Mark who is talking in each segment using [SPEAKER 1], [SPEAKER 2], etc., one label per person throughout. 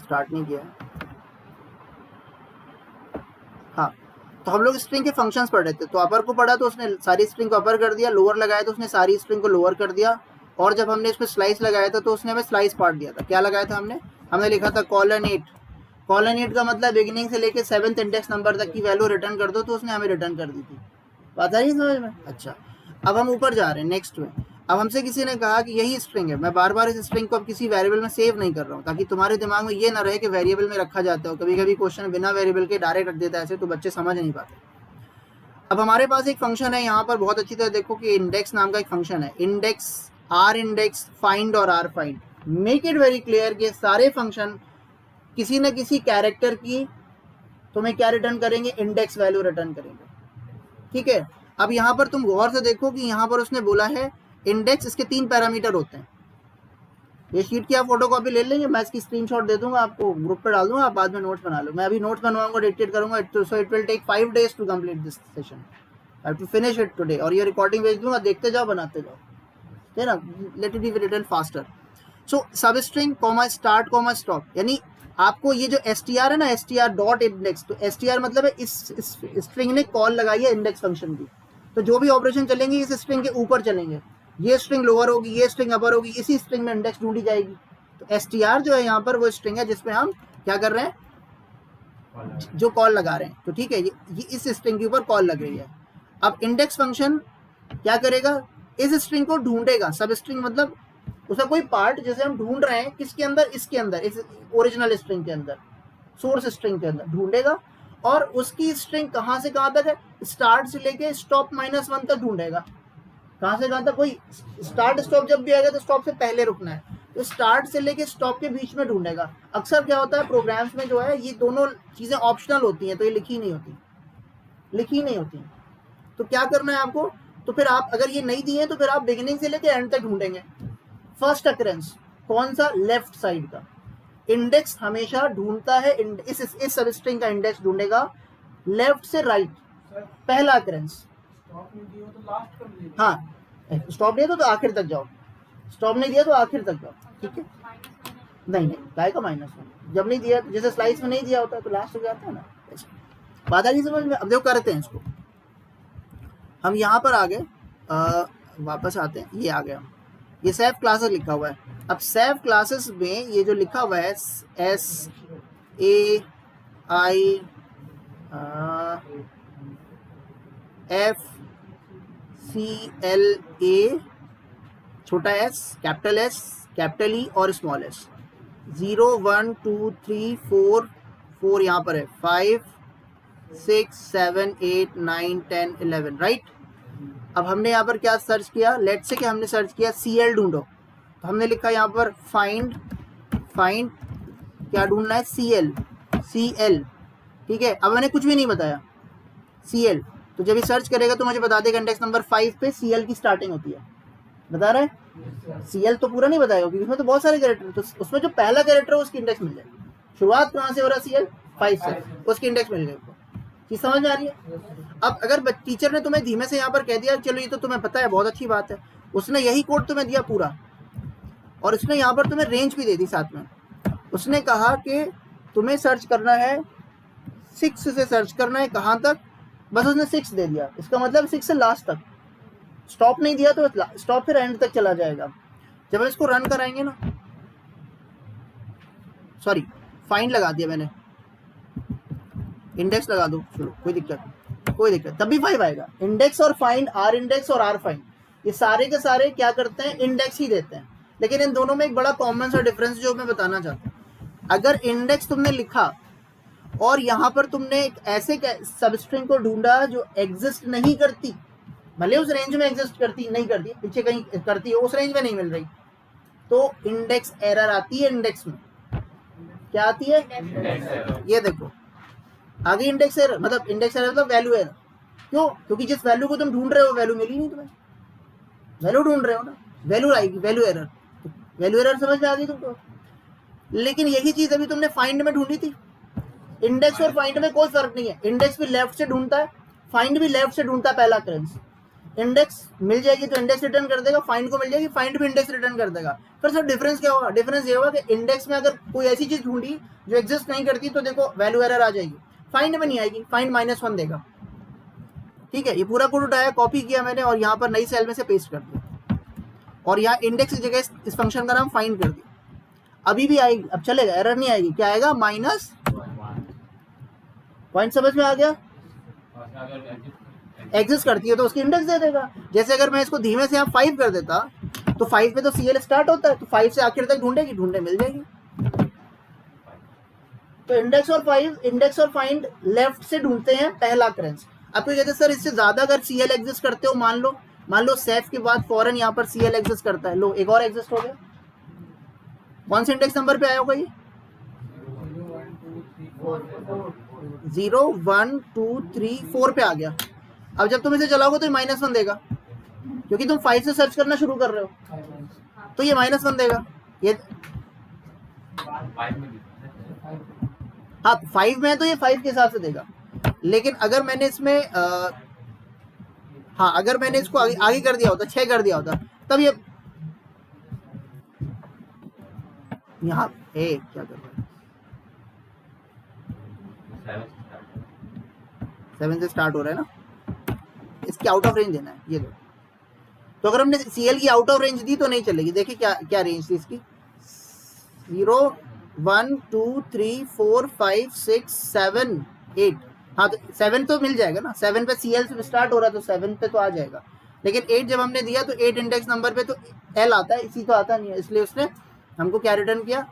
[SPEAKER 1] Start नहीं किया। हाँ, तो हम लोग स्ट्रिंग के फंक्शंस पढ़ रहे थे। तो अपर को पढ़ा तो उसने सारी स्ट्रिंग को अपर कर दिया, लोअर लगाया तो उसने सारी स्ट्रिंग को लोअर कर दिया, और जब हमने इस पर स्लाइस लगाया था तो उसने हमें स्लाइस पार्ट दिया था। क्या लगाया था हमने लिखा था कॉलन 8। कॉलन 8 का मतलब बिगिनिंग से लेके 7th इंडेक्स नंबर तक की वैल्यू रिटर्न कर दो, तो उसने हमें रिटर्न कर दी थी। बात आ रही है समझ में? अच्छा, अब हम ऊपर जा रहे हैं नेक्स्ट में। अब हमसे किसी ने कहा कि यही स्ट्रिंग है, मैं बार बार इस स्ट्रिंग को अब किसी वेरिएबल में सेव नहीं कर रहा हूँ, ताकि तुम्हारे दिमाग में ये ना रहे कि वेरिएबल में रखा जाता है। कभी कभी क्वेश्चन बिना वेरिएबल के डायरेक्ट रख देता है ऐसे, तो बच्चे समझ नहीं पाते। अब हमारे पास एक फंक्शन है यहाँ पर, बहुत अच्छी तरह देखो कि इंडेक्स नाम का एक फंक्शन है। इंडेक्स, आर इंडेक्स, फाइंड और R find. Make it very clear कि सारे फंक्शन किसी न किसी कैरेक्टर की तुम्हें क्या रिटर्न करेंगे, इंडेक्स वैल्यू रिटर्न करेंगे। ठीक है, अब यहाँ पर तुम गौर से देखो कि यहाँ पर उसने बोला है इंडेक्स, इसके 3 पैरामीटर होते हैं। ये शीट की आप फोटो कॉपी ले लेंगे, मैं इसकी स्क्रीनशॉट दे दूंगा आपको, ग्रुप पे डाल दूंगा, आप बाद में नोट्स बना लो। मैं अभी नोट्स बनवाऊंगा, डिक्टेट करूंगा, so it will take 5 days to complete this session. I have to finish it today. और ये रिकॉर्डिंग भेज दूंगा, देखते जाओ, बनाते जाओ, है ना। Let it be written faster. So substring comma start comma stop, यानी आपको ये जो str है ना, str डॉट इंडेक्स, तो str मतलब है इस स्ट्रिंग ने कॉल लगाई है इंडेक्स फंक्शन की, तो जो भी ऑपरेशन चलेंगे इस स्ट्रिंग के ऊपर चलेंगे। ये स्ट्रिंग लोअर होगी, ये स्ट्रिंग अपर होगी, इसी स्ट्रिंग में इंडेक्स ढूंढी जाएगी। तो str जो है यहाँ पर वो स्ट्रिंग है जिसपे हम क्या कर रहे हैं, जो कॉल लगा रहे हैं। तो ठीक है, ये इस स्ट्रिंग के ऊपर कॉल लग रही है। अब इंडेक्स फंक्शन क्या करेगा, इस स्ट्रिंग को ढूंढेगा। सब स्ट्रिंग मतलब उसका कोई पार्ट जैसे हम ढूंढ रहे हैं, किसके अंदर, इसके अंदर, इस ओरिजिनल स्ट्रिंग के अंदर, सोर्स स्ट्रिंग के अंदर ढूंढेगा। और उसकी स्ट्रिंग कहाँ से कहाँ तक है, स्टार्ट से लेके स्टॉप -1 तक ढूंढेगा। कहाँ से कहाँ तक, कोई स्टार्ट स्टॉप जब भी आएगा तो स्टॉप से पहले रुकना है, तो स्टार्ट से लेके स्टॉप के बीच में ढूंढेगा। अक्सर क्या होता है प्रोग्राम्स में जो है ये दोनों चीजें ऑप्शनल होती हैं, तो ये लिखी नहीं होती। तो क्या करना है आपको, तो फिर आप अगर ये नहीं दिए तो फिर आप बिगिनिंग से लेके एंड तक ढूंढेंगे। फर्स्ट अकरेंस कौन सा, लेफ्ट साइड का। इंडेक्स हमेशा ढूंढता है, इस सब स्ट्रिंग का इंडेक्स ढूंढेगा लेफ्ट से राइट, पहला अकरेंस। हाँ, स्टॉप दिया तो आखिर तक जाओ, स्टॉप नहीं दिया तो आखिर तक जाओ। ठीक है, नहीं काय का -1 जब नहीं दिया, जैसे स्लाइस में नहीं दिया होता तो लास्ट हो जाता है ना। बात आ रही समझ में? अब देखो करते हैं इसको, हम यहाँ पर आ गए, वापस आते हैं, ये आ गया, ये सेफ क्लासेस लिखा हुआ है। अब सेफ क्लासेस में ये जो लिखा हुआ है SAIFCLA, छोटा s, कैपिटल E और स्मॉल s, 0 1 2 3 4 यहाँ पर है, 5 6 7 8 9 10 11, राइट। अब हमने यहाँ पर क्या सर्च किया, लेट्स से कि हमने सर्च किया CL ढूंढो, तो हमने लिखा यहाँ पर फाइंड क्या ढूंढना है, CL। ठीक है, अब मैंने कुछ भी नहीं बताया, CL। तो जब ये सर्च करेगा तो मुझे बता देगा इंडेक्स नंबर 5 पे CL की स्टार्टिंग होती है, बता रहा है। CL तो पूरा नहीं बताएगा क्योंकि उसमें तो बहुत सारे कैरेक्टर, तो उसमें जो पहला कैरेक्टर है उसकी इंडेक्स मिल जाएगी। शुरुआत कहाँ से हो रहा है, CL 5 से, उसकी इंडेक्स मिल गई। चीज समझ में आ रही है? अब अगर टीचर ने तुम्हें धीमे से यहाँ पर कह दिया चलो ये तो तुम्हें पता है, बहुत अच्छी बात है, उसने यही कोड तुम्हें दिया पूरा, और उसने यहाँ पर तुम्हें रेंज भी दे दी साथ में। उसने कहा कि तुम्हें सर्च करना है 6 से सर्च करना है, कहाँ तक, बस उसने 6 दे दिया, इसका मतलब 6 से लास्ट तक, स्टॉप नहीं दिया तो स्टॉप फिर एंड तक चला जाएगा। जब हम इसको रन कराएंगे ना, सॉरी फाइंड लगा दिया मैंने, इंडेक्स लगा दो, चलो कोई दिक्कत, तब भी 5 आएगा। इंडेक्स और फाइंड, आर इंडेक्स और आर फाइंड, ये सारे के सारे क्या करते हैं, इंडेक्स ही देते हैं। लेकिन इन दोनों में एक बड़ा कॉमन सा डिफरेंस जो मैं बताना चाहता हूँ, अगर इंडेक्स तुमने लिखा और यहाँ पर तुमने एक ऐसे सबस्ट्रिंग को ढूंढा जो एग्जिस्ट नहीं करती, भले उस रेंज में एग्जिस्ट करती, नहीं करती, पीछे कहीं करती है, उस रेंज में नहीं मिल रही, तो इंडेक्स एरर आती है। इंडेक्स में क्या आती है, ये देखो आगे इंडेक्स एरर, मतलब इंडेक्स एरर मतलब वैल्यू एरर। क्यों? क्योंकि जिस वैल्यू को तुम ढूंढ रहे हो वैल्यू मिली नहीं तुम्हें, वैल्यू ढूंढ रहे हो ना, वैल्यू आएगी, वैल्यू एरर। वैल्यू एरर समझ में आ गई तुमको? लेकिन यही चीज अभी तुमने फाइंड में ढूंढी थी। इंडेक्स और फाइंड में कोई फर्क नहीं है, इंडेक्स भी लेफ्ट से ढूंढता है, फाइंड भी लेफ्ट से ढूंढता है पहला अकरेंस। इंडेक्स मिल जाएगी तो इंडेक्स रिटर्न कर देगा, फाइंड को मिल जाएगी फाइंड भी इंडेक्स रिटर्न कर देगा। फिर सर डिफरेंस क्या होगा? डिफरेंस ये होगा कि इंडेक्स में अगर कोई ऐसी चीज ढूंढी जो एग्जिस्ट नहीं करती तो देखो वैल्यू एरर आ जाएगी, फाइंड में नहीं आएगी, फाइंड -1 देगा। ठीक है, ये पूरा कोड उठाया, कॉपी किया मैंने और यहाँ पर नई सेल में से पेस्ट कर दिया और यहाँ इंडेक्स की जगह इस फंक्शन का नाम फाइंड कर दिया। अभी भी आएगी, अब चलेगा, एरर नहीं आएगी। क्या आएगा? -। पॉइंट समझ में आ गया? एग्जिस्ट करती है तो उसकी इंडेक्स दे देगा। जैसे अगर मैं इसको धीमे से यहाँ 5 कर देता तो 5 पे तो CL स्टार्ट होता है, तो 5 से आखिर तक ढूंढेगी, ढूंढे मिल जाएगी। तो इंडेक्स और फाइंड लेफ्ट से ढूंढते हैं पहला अकरेंस। आपको कहते हैं सर इससे ज्यादा अगर CL एग्जिस्ट करते हो, मान लो सेफ के बाद फौरन यहाँ पर CL एग्जिस्ट करता है, लो एक और एग्जिस्ट हो गया। कौन से इंडेक्स नंबर पे आया होगा ये? 0 1 2 3 4 पे आ गया। अब जब तुम इसे चलाओगे तो ये -1 देगा, क्योंकि तुम 5 से सर्च करना शुरू कर रहे हो, तो ये -1 देगा। ये हाँ 5 में है तो ये 5 के हिसाब से देगा। लेकिन अगर मैंने इसमें हाँ अगर मैंने इसको आगे कर दिया होता, 6 कर दिया होता, तब ये यहाँ क्या कर रहा है, 7 से स्टार्ट हो रहा है ना, इसकी आउट ऑफ रेंज देना है ये दो। तो अगर हमने CL की आउट ऑफ रेंज दी तो नहीं चलेगी। देखिए क्या क्या रेंज थी इसकी, 0 1 2 3 4 5 6 7 8। हाँ तो 7 तो मिल जाएगा ना, 7 पे CL से स्टार्ट हो रहा है तो 7 पे तो आ जाएगा। लेकिन 8 जब हमने दिया तो 8 इंडेक्स नंबर पे तो L आता है, इसी तो आता नहीं है, इसलिए उसने हमको क्या रिटर्न किया?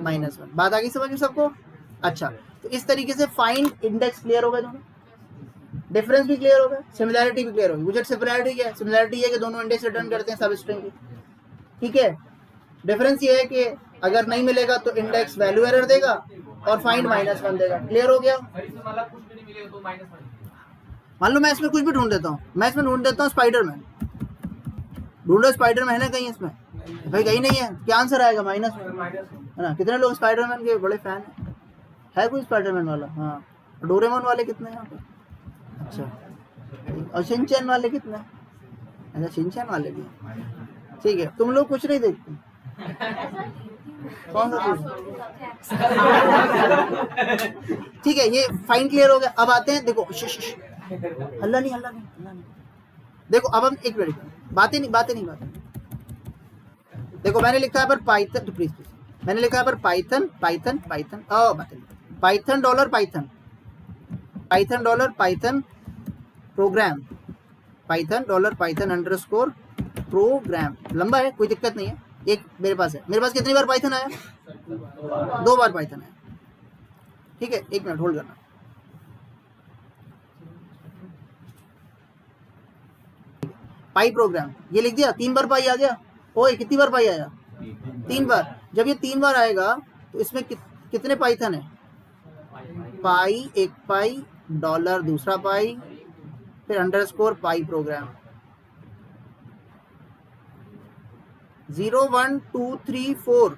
[SPEAKER 1] -1। बात आ गई समझ में सबको? अच्छा, तो इस तरीके से फाइंड इंडेक्स क्लियर हो गए दोनों, डिफरेंस भी क्लियर हो गया, सिमिलैरिटी भी क्लियर होगी। मुझे सिमिलैरिटी क्या है? सिमिलैरिटी ये कि दोनों इंडेक्स रिटर्न करते हैं सब स्ट्रिंग की। ठीक है, डिफरेंस ये है कि अगर नहीं मिलेगा तो इंडेक्स वैल्यू एरर देगा और फाइंड -1 देगा। क्लियर हो गया? मान लो मैं इसमें कुछ भी ढूंढ देता हूँ, मैं इसमें ढूंढ देता हूँ स्पाइडरमैन, ढूंढो स्पाइडरमैन है कहीं इसमें? भाई कहीं नहीं है, क्या आंसर आएगा? -1 है ना। कितने लोग स्पाइडरमैन के बड़े फैन है कोई स्पाइडरमैन वाला? हाँ, डोरेमोन वाले कितने हैं यहाँ पे? अच्छा, और शिनचैन वाले कितने? अच्छा, शिनचैन वाले भी। ठीक है, तुम लोग कुछ नहीं देखते, कौन सा चीज? ठीक है, ये फाइन क्लियर हो गया। अब आते हैं, देखो हल्ला नहीं। देखो अब हम एक मिनट, बातें नहीं। देखो मैंने लिखा है पर पाइथन, तो प्लीज मैंने लिखा है पर Python $python program, $python underscore program. लंबा है, कोई दिक्कत नहीं है। एक मेरे पास है, मेरे पास कितनी बार पाइथन आया? 2 बार पाइथन आया। ठीक है, एक मिनट होल्ड करना। पाई प्रोग्राम ये लिख दिया, 3 बार पाई आ गया। ओए कितनी बार पाई आया? 3 बार। जब ये 3 बार आएगा तो इसमें कितने पाइथन है? पाई, एक पाई, डॉलर दूसरा पाई, फिर अंडरस्कोर पाई प्रोग्राम। 0 1 2 3 4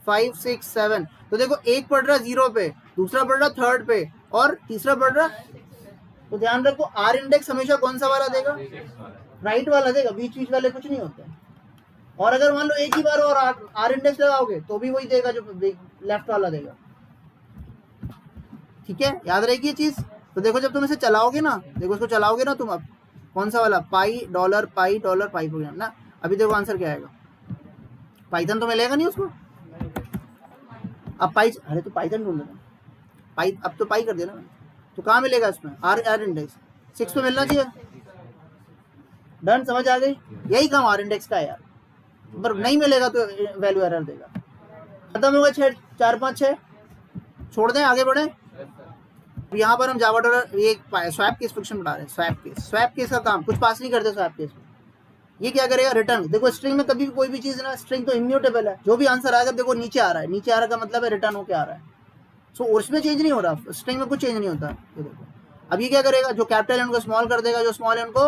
[SPEAKER 1] 5 6 7। तो देखो एक पढ़ रहा 0 पे, दूसरा पढ़ रहा 3rd पे और तीसरा पढ़ रहा, तो ध्यान रखो R इंडेक्स हमेशा कौन सा वाला देगा? राइट वाला देगा, बीच वाले कुछ नहीं होते। और अगर मान लो एक ही बार और R इंडेक्स लगाओगे तो भी वही देगा जो लेफ्ट वाला देगा। ठीक है, याद रहेगी ये चीज। तो देखो जब तुम इसे चलाओगे ना, देखो इसको चलाओगे ना तुम, अब कौन सा वाला? पाई डॉलर पाई प्रोग्राम ना। अभी देखो आंसर क्या आएगा, पाइथन तो मिलेगा नहीं उसको। अब पाई, अरे तो पाइथन ढूंढ लेना, पाई अब तो पाई कर देना, तो कहाँ मिलेगा इसमें? R इंडेक्स 6 पे मिलना चाहिए। डन, समझ आ गई? यही काम R इंडेक्स का है यार, पर नहीं मिलेगा तो वैल्यू एरर देगा। खत्म होगा 6 4 5 6, छोड़ दें आगे बढ़े। यहाँ पर हम जावा डॉलर ये स्वैप केस फंक्शन बता रहे हैं। स्वैप केस का काम कुछ पास नहीं करते स्वैप केस में। ये क्या करेगा? रिटर्न। देखो स्ट्रिंग में कभी भी कोई भी चीज ना, स्ट्रिंग तो इम्यूटेबल है, जो भी आंसर आएगा देखो नीचे आ रहा है, नीचे आ रहा का मतलब है रिटर्न होके आ रहा है। सो उसमें चेंज नहीं हो रहा, स्ट्रिंग में कुछ चेंज नहीं होता। ये देखो अब ये क्या करेगा? जो कैपिटल है उनको स्मॉल कर देगा, जो स्मॉल है उनको,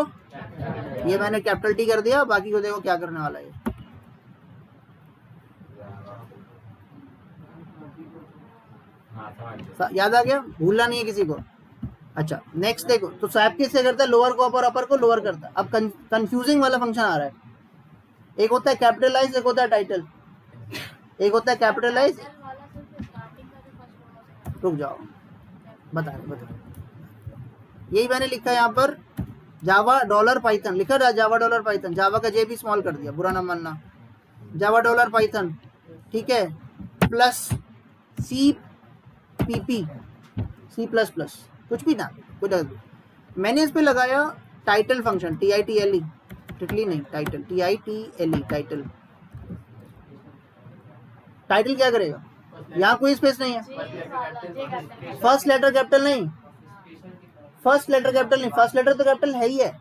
[SPEAKER 1] ये मैंने कैपिटल T कर दिया, बाकी को देखो क्या करने वाला है। याद आ गया? भूलना नहीं है किसी को। अच्छा नेक्स्ट देखो, तो स्वैप किससे करता है, लोअर को अपर, अपर को लोअर करता है। अब कंफ्यूजिंग वाला फंक्शन आ रहा है, एक होता है कैपिटलाइज, एक होता है टाइटल। एक होता है कैपिटलाइज, रुक जाओ बता यही मैंने लिखा है यहाँ पर, जावा डॉलर पाइथन लिखा था, जावा डॉलर पाइथन, जावा का जे भी स्मॉल कर दिया, बुरा ना मानना, जावा डॉलर पाइथन, ठीक है, plus C P P C plus plus, कुछ भी ना कुछ। मैंने इस पे लगाया title function, T I T L E, टिटली नहीं, title, T I T L E, title. Title क्या करेगा, यहाँ कोई स्पेस नहीं है, फर्स्ट लेटर कैपिटल नहीं, फर्स्ट लेटर कैपिटल नहीं, फर्स्ट लेटर तो कैपिटल है ही है।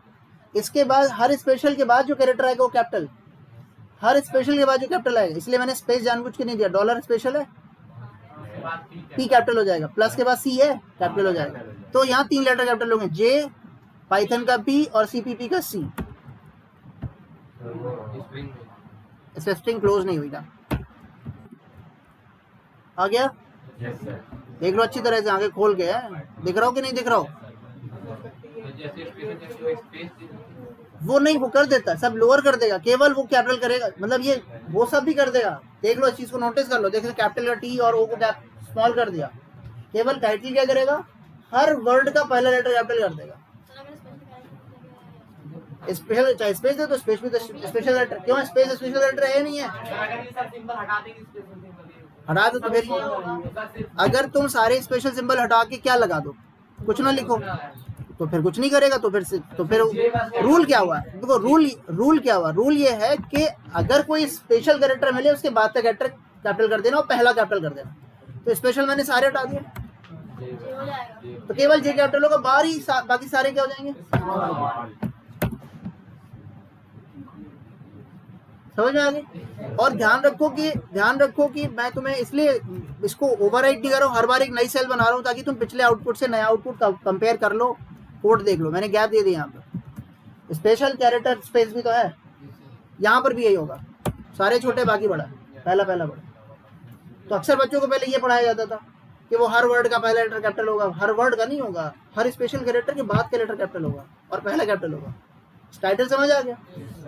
[SPEAKER 1] इसके बाद हर स्पेशल के बाद जो कैरेक्टर आएगा वो कैपिटल, हर स्पेशल के बाद जो कैपिटल आएगा, इसलिए मैंने स्पेस जानबूझ के नहीं दिया। डॉलर स्पेशल है, पी कैपिटल हो जाएगा, प्लस के बाद सी है, कैपिटल हो जाएगा। तो यहाँ 3 लेटर कैपिटल होंगे, जे, पाइथन का पी और सीपीपी का सी। इससे स्ट्रिंग क्लोज नहीं हुई ना, आ गया? देख लो अच्छी तरह से, आगे खोल के है, दिख रहा हो कि नहीं दिख रहा हो? वो नहीं, वो कर देता, सब लोअर कर देगा, केवल वो कैपिटल करेगा, मतलब ये वो सब भी कर देगा। देख लो इस चीज को नोटिस कर लो, देख लो कैपिटल का टी और ओ को स्मॉल कर दिया। केवल टाइटल क्या करेगा, हर वर्ड का पहला लेटर कैपिटल कर देगा। स्पेशल चाहे स्पेस दे तो स्पेस भी, तो स्पेशल लेटर क्यों, स्पेस स्पेशल लेटर है नहीं है, हटा दो। तो फिर अगर तुम सारे स्पेशल सिंबल हटा के क्या लगा दो, कुछ ना लिखो, तो फिर कुछ नहीं करेगा। तो फिर रूल क्या हुआ, देखो रूल क्या हुआ, रूल ये है कि अगर कोई स्पेशल कैरेक्टर मिले उसके बाद का कैरेक्टर कैपिटल कर देना और पहला कैपिटल कर देना। तो स्पेशल मैंने सारे हटा दिए, तो केवल जे कैपिटल होगा, बाकी सारे क्या हो जाएंगे, समझ में आ गई। और ध्यान रखो कि मैं तुम्हें इसलिए इसको ओवरराइट नहीं कर रहा हूँ, हर बार एक नई सेल बना रहा हूँ ताकि तुम पिछले आउटपुट से नया आउटपुट कंपेयर कर लो, कोड देख लो। मैंने गैप दे दिया यहाँ पर, स्पेशल कैरेक्टर स्पेस भी तो है, यहाँ पर भी यही होगा, सारे छोटे बाकी बड़ा, पहला बड़ा। तो अक्सर बच्चों को पहले ये पढ़ाया जाता था कि वो हर वर्ड का पहला लेटर कैपिटल होगा, हर वर्ड का नहीं होगा, हर स्पेशल कैरेक्टर के बाद का लेटर कैपिटल होगा और पहला कैपिटल होगा। टाइटल समझ आ गया?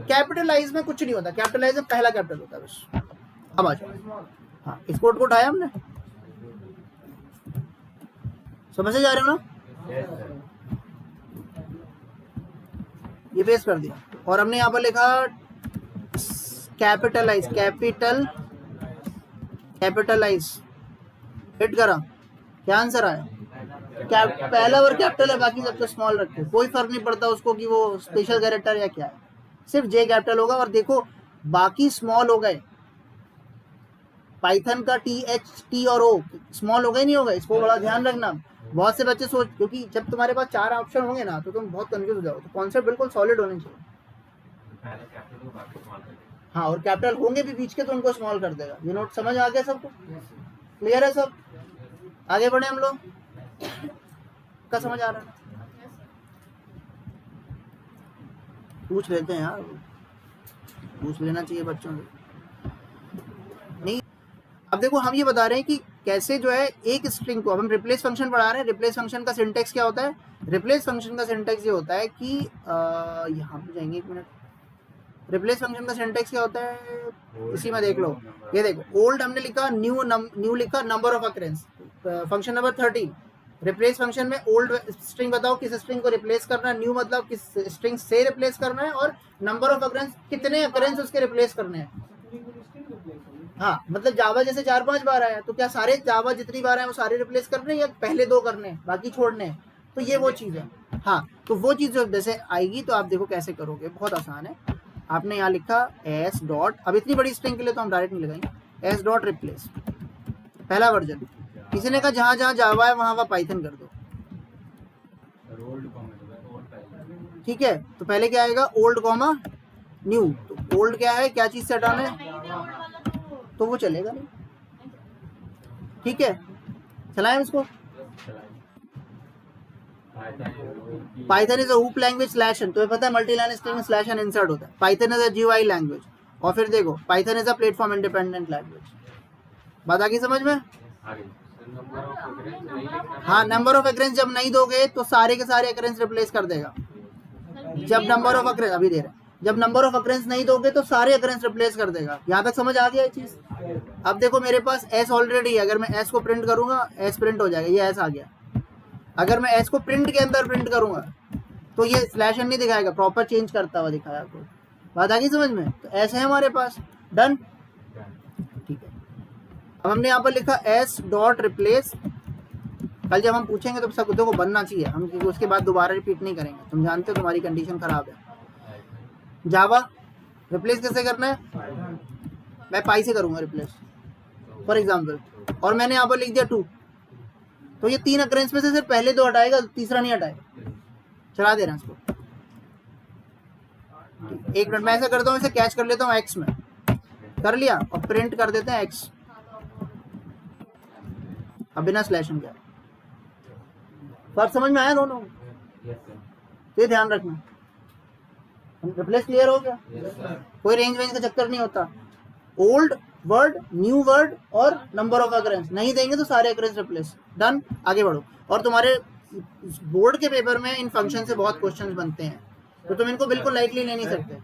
[SPEAKER 1] कैपिटलाइज में कुछ नहीं होता, कैपिटलाइज में पहला कैपिटल होता है बस। अब आ जाओ, हाँ इस कोड को उठाया हमने, समझ जा रहे हो ना? ये पेस्ट कर दिया और हमने यहाँ पर लिखा कैपिटलाइज, कैपिटलाइज हिट करा, क्या आंसर आया? पहला वर्ड कैपिटल है, बाकी सब तो स्मॉल रखते, कोई फर्क नहीं पड़ता उसको कि वो स्पेशल कैरेक्टर या क्या है, सिर्फ जे कैपिटल होगा। और देखो बाकी स्मॉल हो गए, पाइथन का टी, एच, टी और ओ स्मॉल हो गए नहीं होगा, इसको बड़ा ध्यान रखना। बहुत से बच्चे सोच, क्योंकि जब तुम्हारे पास 4 ऑप्शन होंगे ना तो तुम बहुत कंफ्यूज हो जाओ, तो कॉन्सेप्ट बिल्कुल सॉलिड होने चाहिए। हाँ, और कैपिटल होंगे भी बीच के तो उनको स्मॉल कर देगा। ये नोट समझ आ गया सबको? क्लियर है सब? आगे बढ़े हम लोग, क्या समझ आ रहा है? पूछ लेते हैं यार, पूछ लेना चाहिए बच्चों से। नहीं, अब देखो हम ये बता रहे हैं कि कैसे जो है एक स्ट्रिंग को, अब हम रिप्लेस फंक्शन पढ़ा रहे हैं। रिप्लेस फंक्शन का सिंटेक्स क्या होता है? रिप्लेस फंक्शन का सिंटेक्स ये होता है कि यहाँ पे जाएंगे, 1 मिनट। रिप्लेस फंक्शन का सिंटेक्स क्या होता है, इसी में देख लो। ये देखो, ओल्ड हमने लिखा, न्यू लिखा, number of occurrence, function number 13। Replace function में ओल्ड स्ट्रिंग बताओ किस स्ट्रिंग को रिप्लेस करना है, न्यू मतलब किस स्ट्रिंग से रिप्लेस करना है, और नंबर ऑफ अकरेंस कितने अकरेंस उसके रिप्लेस करने हैं। हाँ, मतलब जावा जैसे 4-5 बार आया तो क्या सारे जावा जितनी बार आए वो सारे रिप्लेस करने हैं या पहले 2 करने हैं बाकी छोड़ने हैं? तो ये वो चीज़ है। हाँ, तो वो चीज़ जो जैसे आएगी तो आप देखो कैसे करोगे, बहुत आसान है। आपने यहाँ लिखा एस डॉट, अब इतनी बड़ी स्ट्रिंग के लिए तो हम डायरेक्ट नहीं लगाएंगे, एस डॉट रिप्लेस पहला वर्जन। किसी ने कहा जहाँ जहाँ जावा है वहाँ पाइथन कर दो, ठीक है। तो पहले क्या आएगा, ओल्ड कॉमा न्यू। तो ओल्ड क्या है, क्या चीज से हटाना है, तो वो चलेगा नहीं, ठीक है। चलाएं इसको। Python is a hoop language slash N, तो पता है multi line string slash N insert होता है। Python is a GUI language, और फिर देखो Python is a platform independent language. बात आ गई समझ में? हाँ, नंबर ऑफ अकरेंस जब नहीं दोगे तो सारे के सारे अकरेंस रिप्लेस कर देगा। जब नंबर ऑफ अकरेंस अभी दे रहे हैं, जब नंबर ऑफ अकरेंस नहीं दोगे तो सारे अकरेंस रिप्लेस कर देगा। यहाँ तक समझ आ गया ये चीज? अब देखो मेरे पास एस ऑलरेडी है, अगर मैं एस को प्रिंट करूंगा एस प्रिंट हो जाएगा, ये एस आ गया। अगर मैं एस को प्रिंट के अंदर प्रिंट करूंगा तो ये स्लैश एन नहीं दिखाएगा, प्रॉपर चेंज करता हुआ दिखाया आपको। बात आ गई समझ में? तो एस है हमारे पास, डन, ठीक है। अब हमने यहाँ पर लिखा एस डॉट रिप्लेस। कल जब हम पूछेंगे तो सब को बनना चाहिए, हम उसके बाद दोबारा रिपीट नहीं करेंगे, तुम जानते हो तुम्हारी कंडीशन खराब है। जावा रिप्लेस कैसे करना है? मैं पाई से करूंगा रिप्लेस फॉर एग्जाम्पल, और मैंने यहाँ पर लिख दिया 2, तो ये 3 अकरेंस में से सिर्फ पहले 2 हटाएगा, तीसरा नहीं हटाएगा। चला दे रहे हैं इसको। 1 मिनट, मैं ऐसा करता हूँ, इसे कैच कर लेता हूँ एक्स में, कर लिया, और प्रिंट कर देते हैं एक्स, अब बिना स्लैश क्या। फर्क समझ में आया दोनों? ये ध्यान रखना। रिप्लेस क्लियर हो गया? कोई रेंज वेंज का चक्कर नहीं होता। ओल्ड वर्ड, न्यू वर्ड और नंबर ऑफ अकरेंस नहीं देंगे तो सारे अकरेंस रिप्लेस, डन। आगे बढ़ो। और तुम्हारे बोर्ड के पेपर में इन फंक्शन से बहुत क्वेश्चंस बनते हैं, तो तुम इनको बिल्कुल लाइटली ले नहीं सकते।